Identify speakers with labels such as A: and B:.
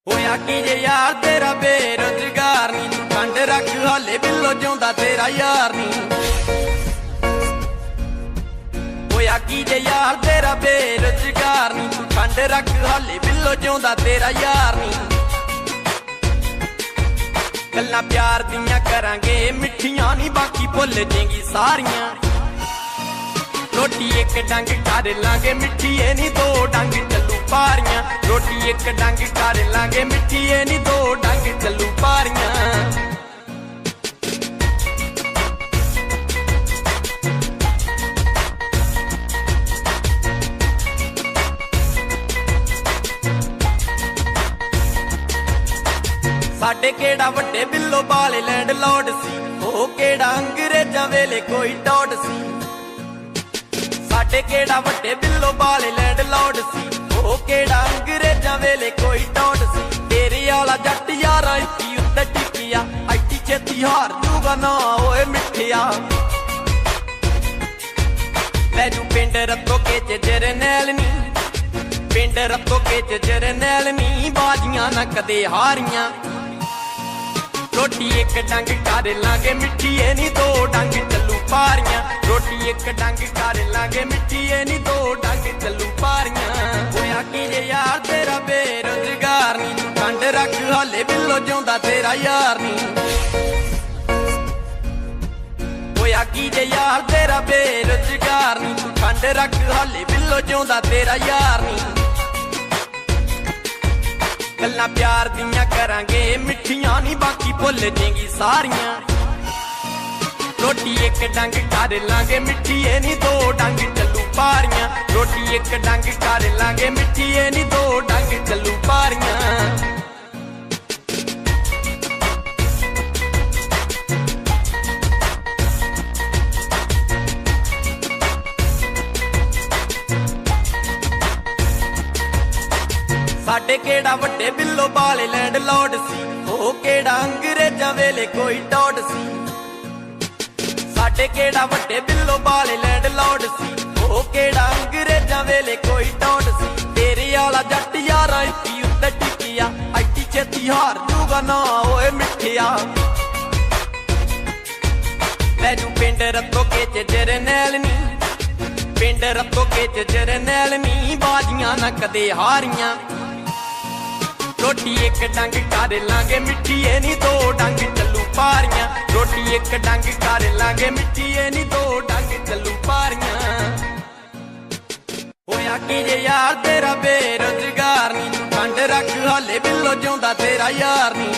A: होया की जे यार तेरा बेरोजगार नी तू ठंड रख हाले बिल्लो जिउंदा तेरा यार नी। होया की जे यार तेरा बेरोजगार नी तू ठंड रख हाले बिल्लो जिउंदा तेरा यार नी। गल्लां प्यार दियां करांगे मिठियां नी बाकी भुल जेंगी सारियां। रोटी एक डंग कर लांगे मिठी ए नी दो डंग चलू पारियां। रोटी एक डंग कर लांगे मिठी ए नी दो डंग चलू पारियां। साडे केड़ा वड्डे बिल्लो बाले लैंड लॉर्ड सी ओ केड़ा अंग्रेजां वेले कोई टॉड सी। साडे केड़ा वड्डे बिल्लो बाले लैंड लॉर्ड सी ओ केड़ा अंग्रेजां वेले कोई टॉड सी। तेरे आला जट यारा इत्ती उत्ते टिकिया ऐटी छेती हार जूगा ना ओए मिठिया। लैजू पिंड रत्तो के च जरनैल नी पिंड रत्तो के च जरनैल नी बाजियां ना कदे हारियां। रोटी एक डंग कर लांगे मिठी ए नी दो डंग चलू पारियां। रोटी एक डंग कर लांगे मिठी ए नी दो डंग चलू पारियां। होया की जे यार तेरा बेरोजगार नी तू ठंड रख हाले बिल्लो जिउंदा तेरा यार नी। होया की जे यार तेरा बेरोजगार नी तू ठंड रख हाले बिल्लो जिउंदा तेरा यार नी। गल्लां प्यार दियां करांगे मिठियां नी बाकी भुल जेंगी सारियां। रोटी एक डंग कर लांगे मिठी ए नी दो डंग चलू पारियां। रोटी एक डंग कर लांगे मिठी ए नी दो डंग चलू पारियां। साडे केड़ा वड्डे बिल्लो बाले लैंड लॉर्ड सी ओ केड़ा अंग्रेजां वेले कोई टॉड सी। साडे केड़ा वड्डे बिल्लो बाले लैंड लॉर्ड सी ओ केड़ा अंग्रेजां वेले कोई टॉड सी। तेरे आला जट यारा इत्ती उत्ते टिकिया ऐटी छेती हार जूगा ना ओए मिठिया। लैजू पिंड रत्तो के च जरनैल नी पिंड रत्तो के च जरनैल नी बाजियां ना कदे हारियां। रोटी एक डंग कर लांगे मिठी ए नी दो डंग चलू पारियां। रोटी एक डंग कर लांगे मिठी ए नी दो डंग चलू पारियां। होया की जे यार तेरा बेरोजगार नी तू ठंड रख हाले बिल्लो जिउंदा तेरा यार नी।